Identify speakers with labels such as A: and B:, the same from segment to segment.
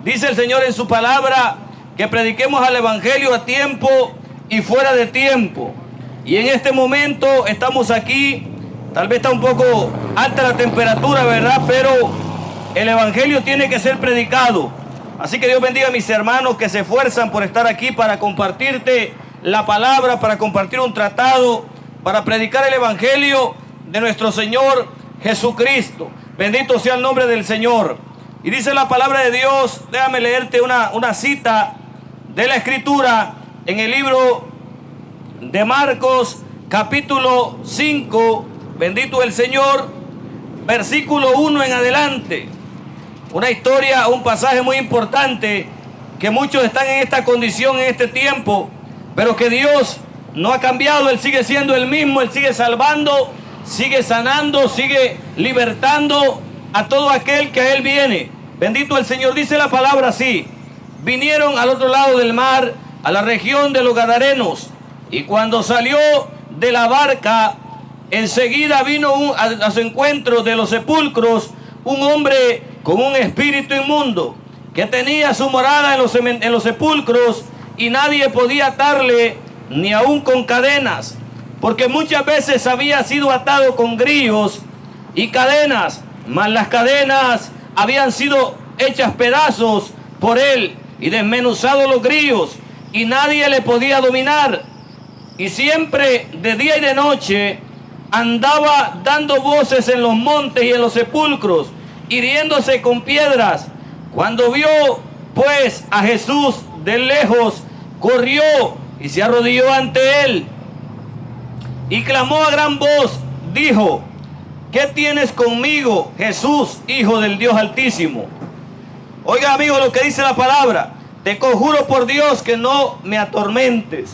A: Dice el Señor en su palabra que prediquemos al Evangelio a tiempo y fuera de tiempo. Y en este momento estamos aquí, tal vez está un poco alta la temperatura, ¿verdad? Pero el Evangelio tiene que ser predicado. Así que Dios bendiga a mis hermanos que se esfuerzan por estar aquí para compartirte la palabra, para compartir un tratado, para predicar el Evangelio de nuestro Señor Jesucristo. Bendito sea el nombre del Señor. Y dice la palabra de Dios, déjame leerte una cita de la Escritura en el libro de Marcos, capítulo 5, bendito el Señor, versículo 1 en adelante. Una historia, un pasaje muy importante, que muchos están en esta condición en este tiempo, pero que Dios no ha cambiado. Él sigue siendo el mismo, Él sigue salvando, sigue sanando, sigue libertando a todo aquel que a Él viene. Bendito el Señor. Dice la palabra así: vinieron al otro lado del mar, a la región de los Gadarenos, y cuando salió de la barca, enseguida vino a su encuentro de los sepulcros un hombre con un espíritu inmundo, que tenía su morada en los sepulcros, y nadie podía atarle, ni aun con cadenas, porque muchas veces había sido atado con grillos y cadenas, mas las cadenas habían sido hechas pedazos por él, y desmenuzados los grillos, y nadie le podía dominar. Y siempre de día y de noche andaba dando voces en los montes y en los sepulcros, hiriéndose con piedras. Cuando vio pues a Jesús de lejos, corrió y se arrodilló ante él, y clamó a gran voz, dijo: ¿qué tienes conmigo, Jesús, Hijo del Dios Altísimo? Oiga, amigo, lo que dice la palabra: te conjuro por Dios que no me atormentes.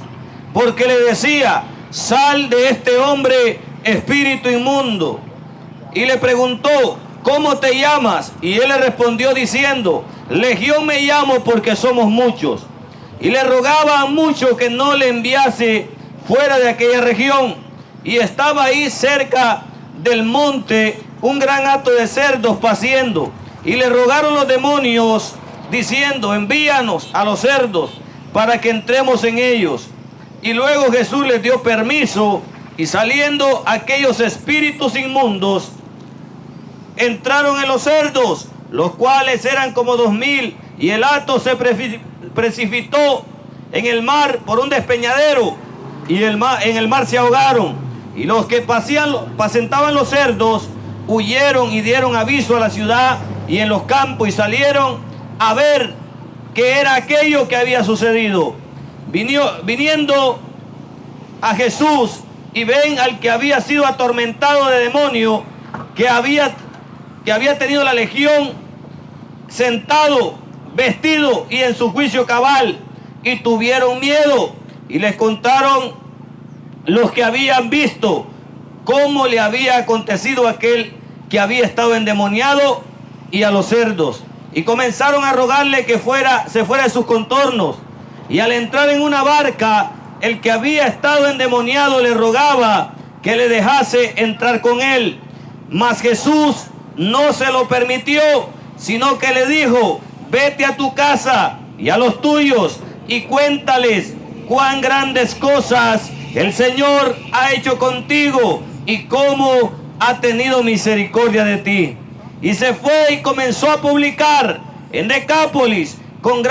A: Porque le decía: sal de este hombre, espíritu inmundo. Y le preguntó: ¿cómo te llamas? Y él le respondió diciendo: Legión me llamo, porque somos muchos. Y le rogaba mucho que no le enviase fuera de aquella región. Y estaba ahí cerca del monte un gran hato de cerdos paciendo. Y le rogaron los demonios diciendo: envíanos a los cerdos para que entremos en ellos. Y luego Jesús les dio permiso, y saliendo aquellos espíritus inmundos, entraron en los cerdos, los cuales eran como 2000, y el hato se precipitó en el mar por un despeñadero, y en el mar se ahogaron. Y los que apacentaban los cerdos huyeron y dieron aviso a la ciudad y en los campos, y salieron a ver qué era aquello que había sucedido. Viniendo a Jesús, y ven al que había sido atormentado de demonio, que había tenido la legión, sentado, vestido y en su juicio cabal, y tuvieron miedo, y les contaron los que habían visto cómo le había acontecido a aquel que había estado endemoniado y a los cerdos, y comenzaron a rogarle que se fuera de sus contornos. Y al entrar en una barca, el que había estado endemoniado le rogaba que le dejase entrar con él. Mas Jesús no se lo permitió, sino que le dijo: vete a tu casa y a los tuyos, y cuéntales cuán grandes cosas el Señor ha hecho contigo, y cómo ha tenido misericordia de ti. Y se fue y comenzó a publicar en Decápolis cuán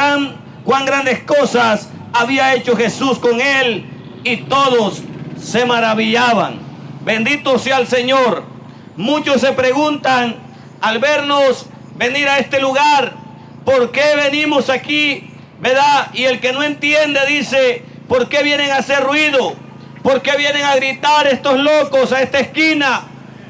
A: grandes cosas había hecho Jesús con él, y todos se maravillaban. Bendito sea el Señor. Muchos se preguntan al vernos venir a este lugar: ¿por qué venimos aquí? ¿Verdad? Y el que no entiende dice: ¿por qué vienen a hacer ruido? ¿Por qué vienen a gritar estos locos a esta esquina,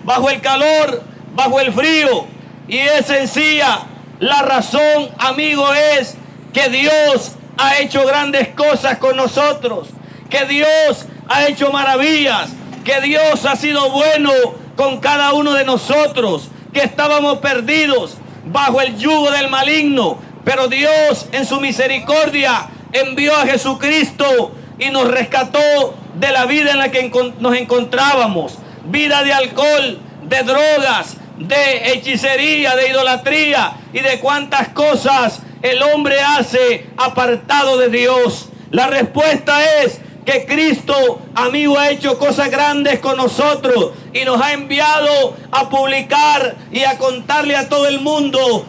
A: bajo el calor, bajo el frío? Y es sencilla. La razón, amigo, es que Dios ha hecho grandes cosas con nosotros, que Dios ha hecho maravillas, que Dios ha sido bueno con cada uno de nosotros, que estábamos perdidos bajo el yugo del maligno, pero Dios en su misericordia envió a Jesucristo y nos rescató de la vida en la que nos encontrábamos, vida de alcohol, de drogas, de hechicería, de idolatría y de cuantas cosas el hombre hace apartado de Dios? La respuesta es que Cristo, amigo, ha hecho cosas grandes con nosotros y nos ha enviado a publicar y a contarle a todo el mundo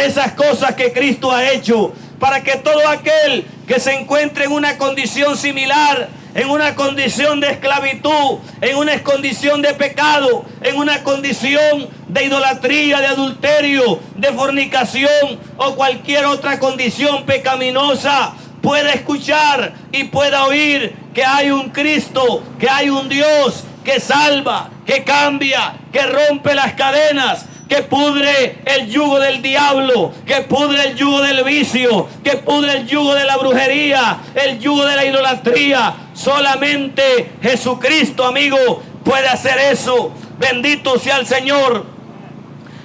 A: esas cosas que Cristo ha hecho, para que todo aquel que se encuentre en una condición similar, en una condición de esclavitud, en una condición de pecado, en una condición de idolatría, de adulterio, de fornicación o cualquier otra condición pecaminosa, pueda escuchar y pueda oír que hay un Cristo, que hay un Dios que salva, que cambia, que rompe las cadenas, que pudre el yugo del diablo, que pudre el yugo del vicio, que pudre el yugo de la brujería, el yugo de la idolatría. Solamente Jesucristo, amigo, puede hacer eso. Bendito sea el Señor.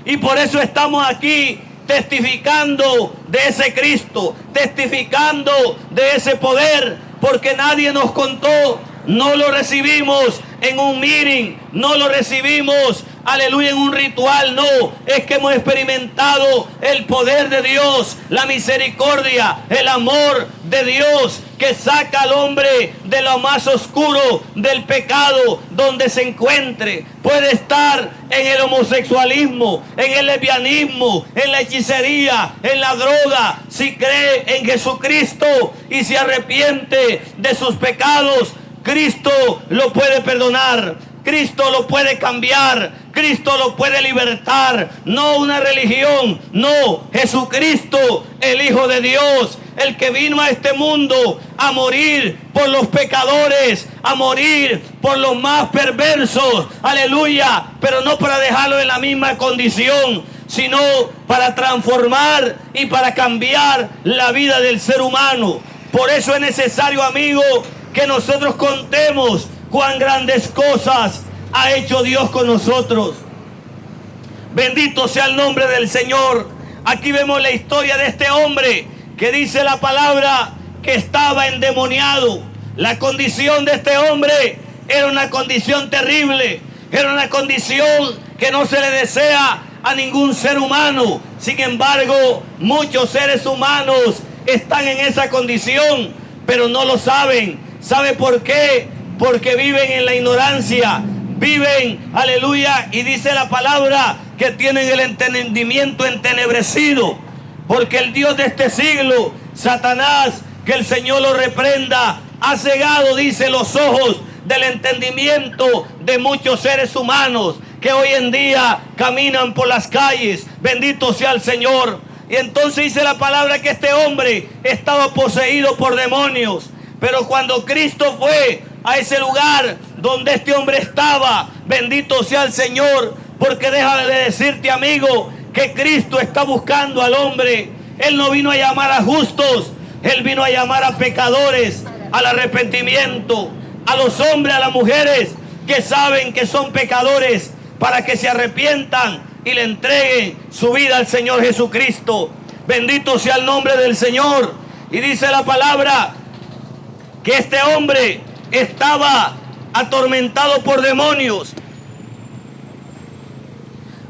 A: Y por eso estamos aquí testificando de ese Cristo, testificando de ese poder, porque nadie nos contó, no lo recibimos en un meeting, no lo recibimos, aleluya, en un ritual, no, es que hemos experimentado el poder de Dios, la misericordia, el amor de Dios que saca al hombre de lo más oscuro del pecado donde se encuentre. Puede estar en el homosexualismo, en el lesbianismo, en la hechicería, en la droga. Si cree en Jesucristo y se arrepiente de sus pecados, Cristo lo puede perdonar, Cristo lo puede cambiar, Cristo lo puede libertar. No una religión, no, Jesucristo, el Hijo de Dios, el que vino a este mundo a morir por los pecadores, a morir por los más perversos, aleluya, pero no para dejarlo en la misma condición, sino para transformar y para cambiar la vida del ser humano. Por eso es necesario, amigo, que nosotros contemos cuán grandes cosas ha hecho Dios con nosotros. Bendito sea el nombre del Señor. Aquí vemos la historia de este hombre que dice la palabra que estaba endemoniado. La condición de este hombre era una condición terrible, era una condición que no se le desea a ningún ser humano. Sin embargo, muchos seres humanos están en esa condición, pero no lo saben. ¿Sabe por qué? Porque viven en la ignorancia, viven, aleluya, y dice la palabra que tienen el entendimiento entenebrecido, porque el Dios de este siglo, Satanás, que el Señor lo reprenda, ha cegado, dice, los ojos del entendimiento de muchos seres humanos que hoy en día caminan por las calles. Bendito sea el Señor. Y entonces dice la palabra que este hombre estaba poseído por demonios. Pero cuando Cristo fue a ese lugar donde este hombre estaba, bendito sea el Señor, porque deja de decirte, amigo, que Cristo está buscando al hombre. Él no vino a llamar a justos, Él vino a llamar a pecadores al arrepentimiento, a los hombres, a las mujeres que saben que son pecadores, para que se arrepientan y le entreguen su vida al Señor Jesucristo. Bendito sea el nombre del Señor. Y dice la palabra que este hombre estaba atormentado por demonios,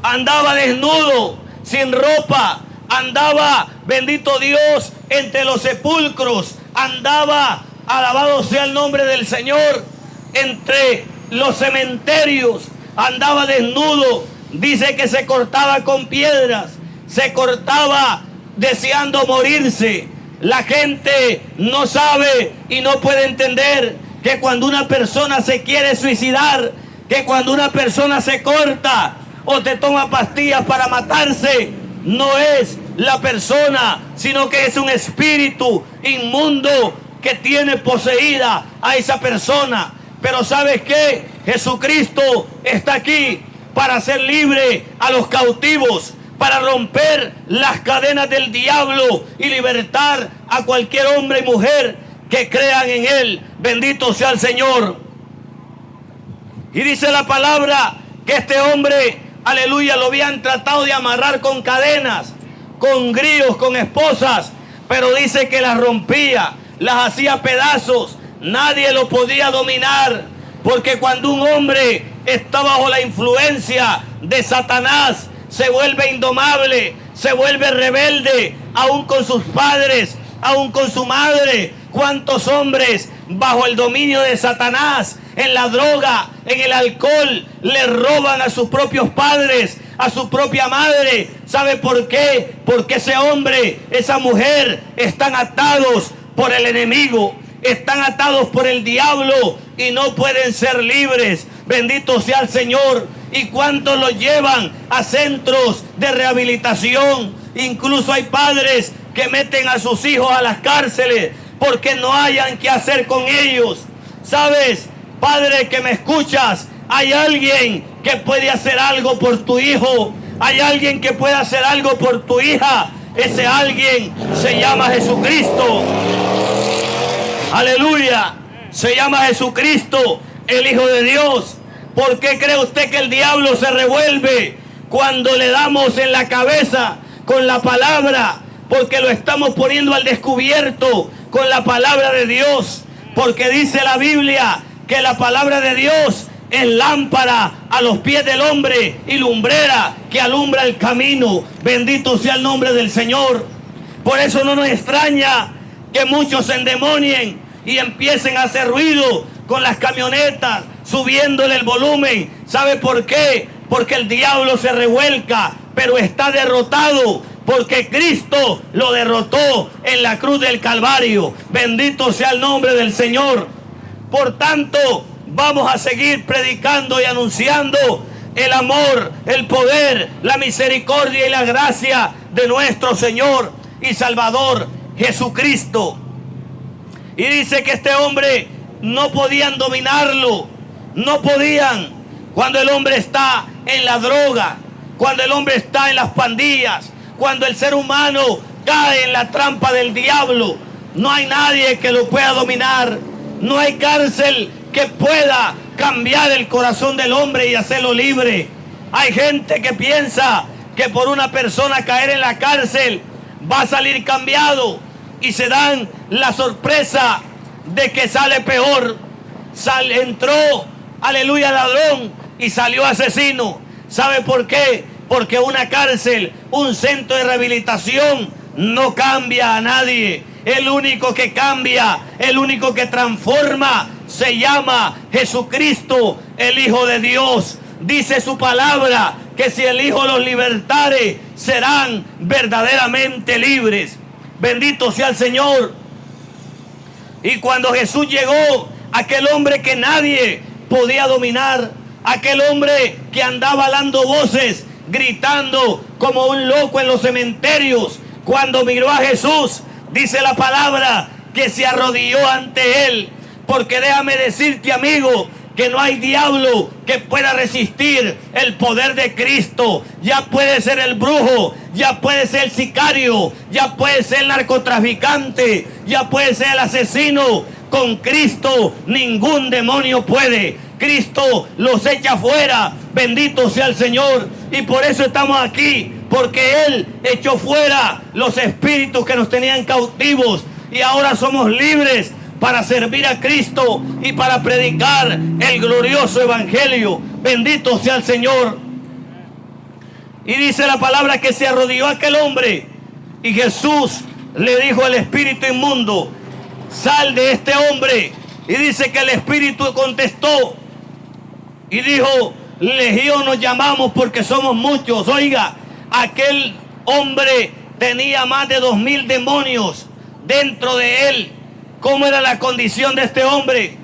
A: andaba desnudo, sin ropa, andaba, bendito Dios, entre los sepulcros, andaba, alabado sea el nombre del Señor, entre los cementerios, andaba desnudo. Dice que se cortaba con piedras, se cortaba deseando morirse. La gente no sabe y no puede entender que cuando una persona se quiere suicidar, que cuando una persona se corta o te toma pastillas para matarse, no es la persona, sino que es un espíritu inmundo que tiene poseída a esa persona. Pero ¿sabes qué? Jesucristo está aquí para hacer libre a los cautivos, para romper las cadenas del diablo y libertar a cualquier hombre y mujer que crean en Él. Bendito sea el Señor. Y dice la palabra que este hombre, aleluya, lo habían tratado de amarrar con cadenas, con grillos, con esposas, pero dice que las rompía, las hacía pedazos. Nadie lo podía dominar, porque cuando un hombre está bajo la influencia de Satanás, se vuelve indomable, se vuelve rebelde, aún con sus padres, aún con su madre. ¿Cuántos hombres bajo el dominio de Satanás, en la droga, en el alcohol, le roban a sus propios padres, a su propia madre? ¿Sabe por qué? Porque ese hombre, esa mujer están atados por el enemigo, están atados por el diablo y no pueden ser libres. Bendito sea el Señor. ¿Y cuántos los llevan a centros de rehabilitación? Incluso hay padres que meten a sus hijos a las cárceles porque no hayan qué hacer con ellos. ¿Sabes, padre que me escuchas? Hay alguien que puede hacer algo por tu hijo. Hay alguien que puede hacer algo por tu hija. Ese alguien se llama Jesucristo. Aleluya. Se llama Jesucristo, el Hijo de Dios. ¿Por qué cree usted que el diablo se revuelve cuando le damos en la cabeza con la palabra? Porque lo estamos poniendo al descubierto con la palabra de Dios. Porque dice la Biblia que la palabra de Dios es lámpara a los pies del hombre y lumbrera que alumbra el camino. Bendito sea el nombre del Señor. Por eso no nos extraña que muchos se endemonien y empiecen a hacer ruido con las camionetas, subiéndole el volumen. ¿Sabe por qué? Porque el diablo se revuelca, pero está derrotado, porque Cristo lo derrotó en la cruz del Calvario. Bendito sea el nombre del Señor. Por tanto, vamos a seguir predicando y anunciando el amor, el poder, la misericordia y la gracia de nuestro Señor y Salvador Jesucristo. Y dice que este hombre no podían dominarlo, no podían. Cuando el hombre está en la droga, cuando el hombre está en las pandillas, cuando el ser humano cae en la trampa del diablo, no hay nadie que lo pueda dominar. No hay cárcel que pueda cambiar el corazón del hombre y hacerlo libre. Hay gente que piensa que por una persona caer en la cárcel va a salir cambiado y se dan la sorpresa de que sale peor. Entró, aleluya, ladrón y salió asesino. ¿Sabe por qué? Porque una cárcel, un centro de rehabilitación no cambia a nadie. El único que cambia, el único que transforma, se llama Jesucristo, el Hijo de Dios. Dice su palabra que si el Hijo los libertare, serán verdaderamente libres. Bendito sea el Señor. Y cuando Jesús llegó, aquel hombre que nadie podía dominar, aquel hombre que andaba dando voces, gritando como un loco en los cementerios, cuando miró a Jesús, dice la palabra que se arrodilló ante él. Porque déjame decirte, amigo, que no hay diablo que pueda resistir el poder de Cristo. Ya puede ser el brujo, ya puede ser el sicario, ya puede ser el narcotraficante, ya puede ser el asesino. Con Cristo ningún demonio puede. Cristo los echa fuera. Bendito sea el Señor. Y por eso estamos aquí, porque Él echó fuera los espíritus que nos tenían cautivos. Y ahora somos libres para servir a Cristo y para predicar el glorioso evangelio. Bendito sea el Señor. Y dice la palabra que se arrodilló aquel hombre y Jesús le dijo al espíritu inmundo: sal de este hombre. Y dice que el espíritu contestó y dijo: legión nos llamamos porque somos muchos. Oiga, aquel hombre tenía más de 2000 demonios dentro de él. ¿Cómo era la condición de este hombre?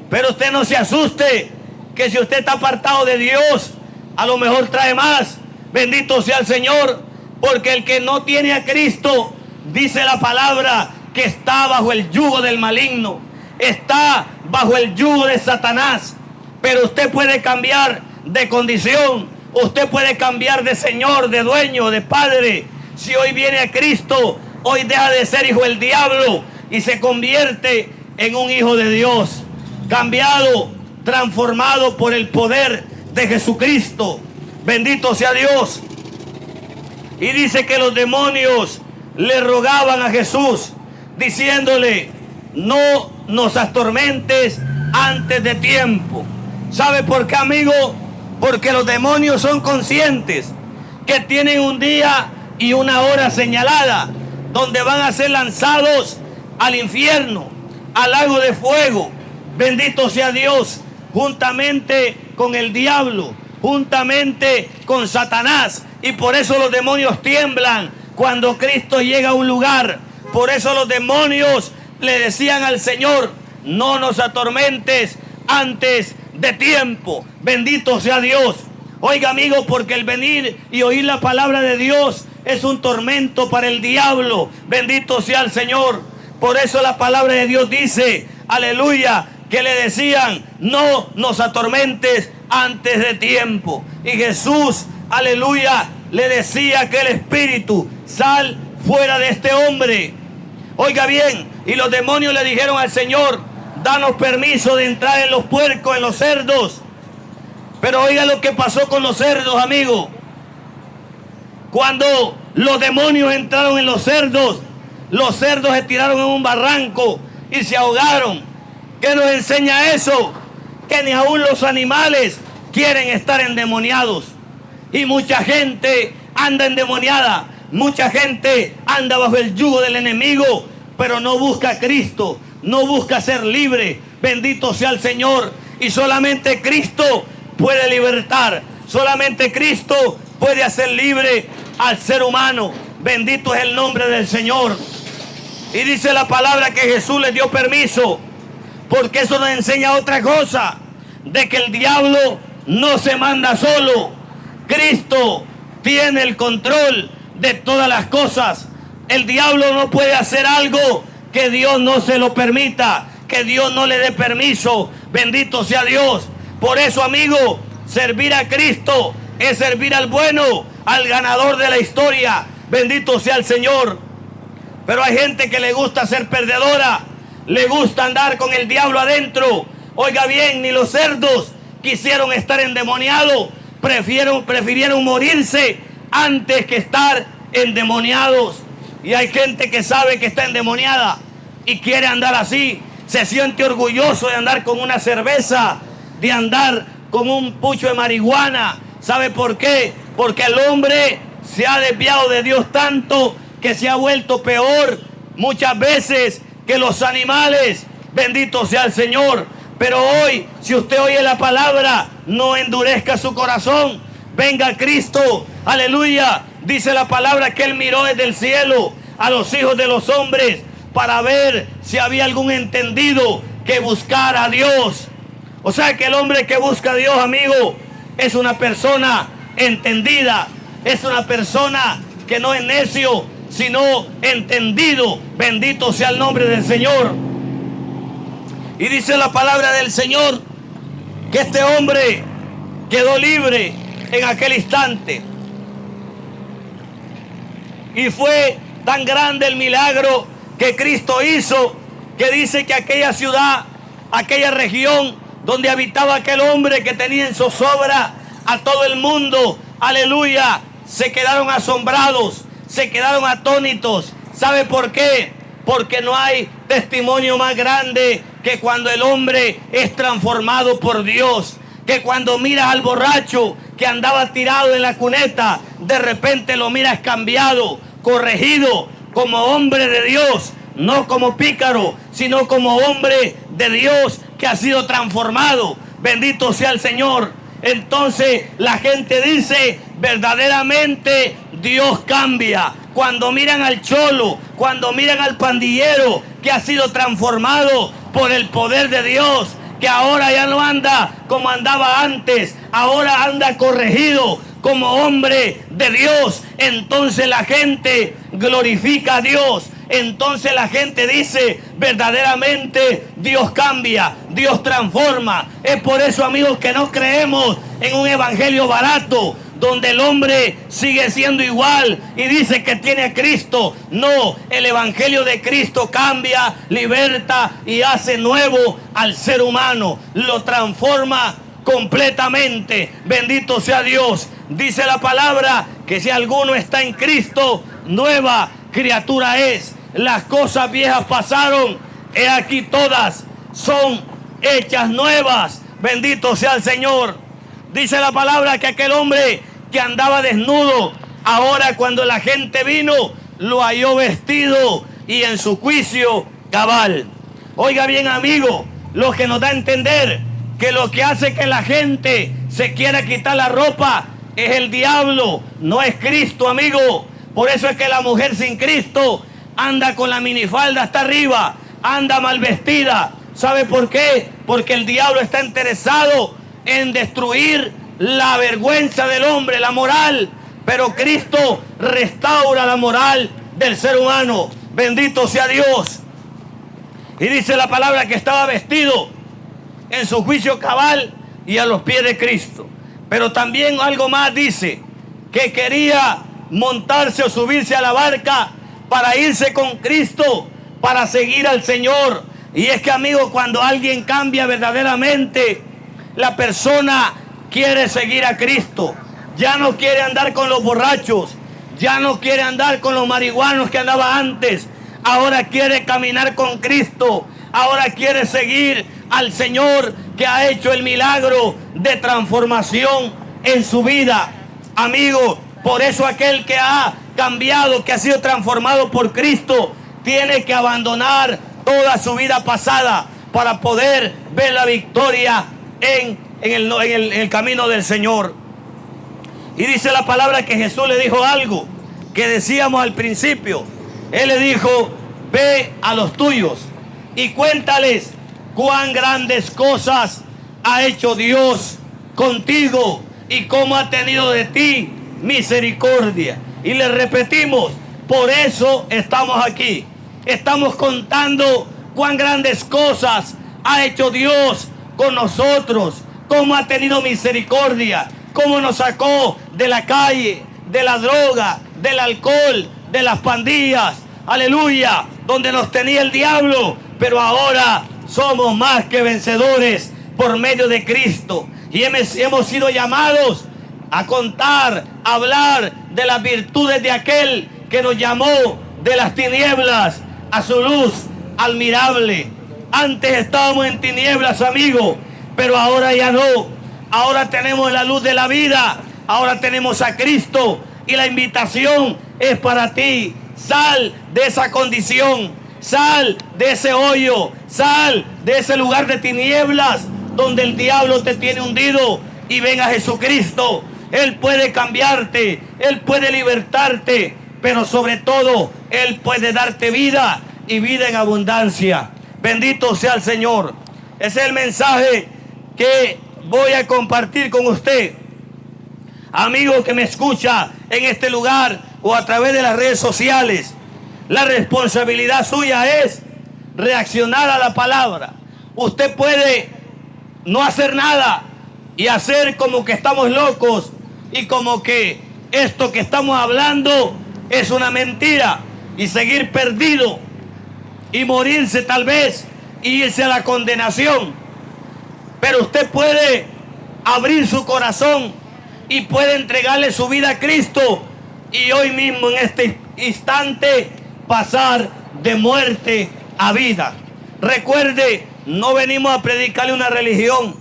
A: Pero usted no se asuste, que si usted está apartado de Dios, a lo mejor trae más. Bendito sea el Señor, porque el que no tiene a Cristo, dice la palabra, que está bajo el yugo del maligno, está bajo el yugo de Satanás. Pero usted puede cambiar de condición, usted puede cambiar de señor, de dueño, de padre. Si hoy viene a Cristo, hoy deja de ser hijo del diablo y se convierte en un hijo de Dios, cambiado, transformado por el poder de Jesucristo. Bendito sea Dios. Y dice que los demonios le rogaban a Jesús, diciéndole: no nos atormentes antes de tiempo. ¿Sabe por qué, amigo? Porque los demonios son conscientes que tienen un día y una hora señalada. donde van a ser lanzados al infierno, al lago de fuego. Bendito sea Dios, juntamente con el diablo, juntamente con Satanás. Y por eso los demonios tiemblan cuando Cristo llega a un lugar. Por eso los demonios le decían al Señor: no nos atormentes antes de tiempo. Bendito sea Dios. Oiga, amigo, porque el venir y oír la palabra de Dios es un tormento para el diablo. Bendito sea el Señor. Por eso la palabra de Dios dice, aleluya, que le decían: no nos atormentes antes de tiempo. Y Jesús, aleluya, le decía a aquel espíritu: sal fuera de este hombre. Oiga bien, y los demonios le dijeron al Señor: danos permiso de entrar en los puercos, en los cerdos. Pero oiga lo que pasó con los cerdos, amigo. Cuando los demonios entraron en los cerdos se tiraron en un barranco y se ahogaron. ¿Qué nos enseña eso? Que ni aún los animales quieren estar endemoniados. Y mucha gente anda endemoniada. Mucha gente anda bajo el yugo del enemigo, pero no busca a Cristo, no busca ser libre. Bendito sea el Señor. Y solamente Cristo puede libertar. Solamente Cristo puede hacer libre al ser humano. Bendito es el nombre del Señor. Y dice la palabra que Jesús les dio permiso, porque eso nos enseña otra cosa, de que el diablo no se manda solo. Cristo tiene el control de todas las cosas. El diablo no puede hacer algo que Dios no se lo permita, que Dios no le dé permiso. Bendito sea Dios. Por eso, amigo, servir a Cristo es servir al bueno, al ganador de la historia. Bendito sea el Señor. Pero hay gente que le gusta ser perdedora, le gusta andar con el diablo adentro. Oiga bien, ni los cerdos quisieron estar endemoniados, prefirieron morirse antes que estar endemoniados. Y hay gente que sabe que está endemoniada y quiere andar así. Se siente orgulloso de andar con una cerveza, de andar con un pucho de marihuana. ¿Sabe por qué? Porque el hombre se ha desviado de Dios tanto que se ha vuelto peor muchas veces que los animales. Bendito sea el Señor. Pero hoy, si usted oye la palabra, no endurezca su corazón. Venga a Cristo, aleluya. Dice la palabra que Él miró desde el cielo a los hijos de los hombres para ver si había algún entendido que buscara a Dios. O sea que el hombre que busca a Dios, amigo, es una persona entendida, es una persona que no es necio, sino entendido. Bendito sea el nombre del Señor. Y dice la palabra del Señor que este hombre quedó libre en aquel instante. Y fue tan grande el milagro que Cristo hizo, que dice que aquella ciudad, aquella región donde habitaba aquel hombre que tenía en zozobra a todo el mundo, aleluya, se quedaron asombrados, se quedaron atónitos. ¿Sabe por qué? Porque no hay testimonio más grande que cuando el hombre es transformado por Dios. Que cuando miras al borracho que andaba tirado en la cuneta, de repente lo miras cambiado, corregido, como hombre de Dios, no como pícaro, sino como hombre de Dios que ha sido transformado. Bendito sea el Señor. Entonces la gente dice, verdaderamente Dios cambia. Cuando miran al cholo, cuando miran al pandillero que ha sido transformado por el poder de Dios, que ahora ya no anda como andaba antes, ahora anda corregido como hombre de Dios, entonces la gente glorifica a Dios. Entonces la gente dice, verdaderamente Dios cambia, Dios transforma. Es por eso, amigos, que no creemos en un evangelio barato, donde el hombre sigue siendo igual y dice que tiene a Cristo. No, el evangelio de Cristo cambia, liberta y hace nuevo al ser humano. Lo transforma completamente. Bendito sea Dios. Dice la palabra que si alguno está en Cristo, nueva criatura es. Las cosas viejas pasaron, he aquí todas son hechas nuevas. Bendito sea el Señor. Dice la palabra que aquel hombre que andaba desnudo, ahora cuando la gente vino, lo halló vestido y en su juicio cabal. Oiga bien, amigo, lo que nos da a entender que lo que hace que la gente se quiera quitar la ropa es el diablo, no es Cristo, amigo. Por eso es que la mujer sin Cristo anda con la minifalda hasta arriba, anda mal vestida. ¿Sabe por qué? Porque el diablo está interesado en destruir la vergüenza del hombre, la moral. Pero Cristo restaura la moral del ser humano. Bendito sea Dios. Y dice la palabra que estaba vestido en su juicio cabal y a los pies de Cristo. Pero también algo más dice, que quería montarse o subirse a la barca para irse con Cristo, para seguir al Señor. Y es que, amigo, cuando alguien cambia verdaderamente, la persona quiere seguir a Cristo. Ya no quiere andar con los borrachos, ya no quiere andar con los marihuanos que andaba antes. Ahora quiere caminar con Cristo, ahora quiere seguir al Señor que ha hecho el milagro de transformación en su vida. Amigo, por eso aquel que ha cambiado, que ha sido transformado por Cristo, tiene que abandonar toda su vida pasada para poder ver la victoria en el camino del Señor. Y dice la palabra que Jesús le dijo algo que decíamos al principio. Él le dijo: ve a los tuyos y cuéntales cuán grandes cosas ha hecho Dios contigo y cómo ha tenido de ti misericordia. Y le repetimos, por eso estamos aquí. Estamos contando cuán grandes cosas ha hecho Dios con nosotros, cómo ha tenido misericordia, cómo nos sacó de la calle, de la droga, del alcohol, de las pandillas, aleluya, donde nos tenía el diablo, pero ahora somos más que vencedores por medio de Cristo. Y hemos sido llamados a contar, a hablar de las virtudes de aquel que nos llamó de las tinieblas a su luz admirable. Antes estábamos en tinieblas, amigo, pero ahora ya no. Ahora tenemos la luz de la vida, ahora tenemos a Cristo, y la invitación es para ti. Sal de esa condición, sal de ese hoyo, sal de ese lugar de tinieblas donde el diablo te tiene hundido, y ven a Jesucristo. Él puede cambiarte, Él puede libertarte, pero sobre todo Él puede darte vida y vida en abundancia. Bendito sea el Señor. Ese es el mensaje que voy a compartir con usted, amigo que me escucha en este lugar o a través de las redes sociales. La responsabilidad suya es reaccionar a la palabra. Usted puede no hacer nada y hacer como que estamos locos y como que esto que estamos hablando es una mentira, y seguir perdido y morirse tal vez y irse a la condenación. Pero usted puede abrir su corazón y puede entregarle su vida a Cristo, y hoy mismo en este instante pasar de muerte a vida. Recuerde, no venimos a predicarle una religión.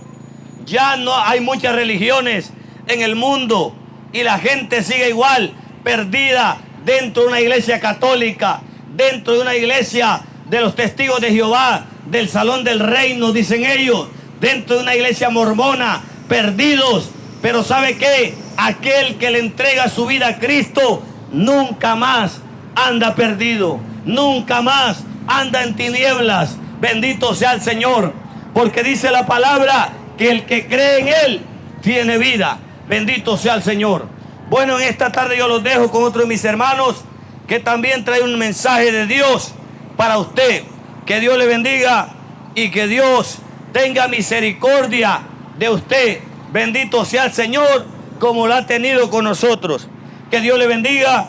A: Ya no hay muchas religiones en el mundo y la gente sigue igual, perdida dentro de una iglesia católica, dentro de una iglesia de los testigos de Jehová, del salón del reino, dicen ellos, dentro de una iglesia mormona, perdidos. Pero ¿sabe qué? Aquel que le entrega su vida a Cristo nunca más anda perdido, nunca más anda en tinieblas. Bendito sea el Señor, porque dice la palabra que el que cree en Él tiene vida. Bendito sea el Señor. Bueno, en esta tarde yo los dejo con otro de mis hermanos que también trae un mensaje de Dios para usted. Que Dios le bendiga y que Dios tenga misericordia de usted. Bendito sea el Señor como lo ha tenido con nosotros. Que Dios le bendiga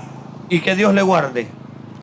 A: y que Dios le guarde.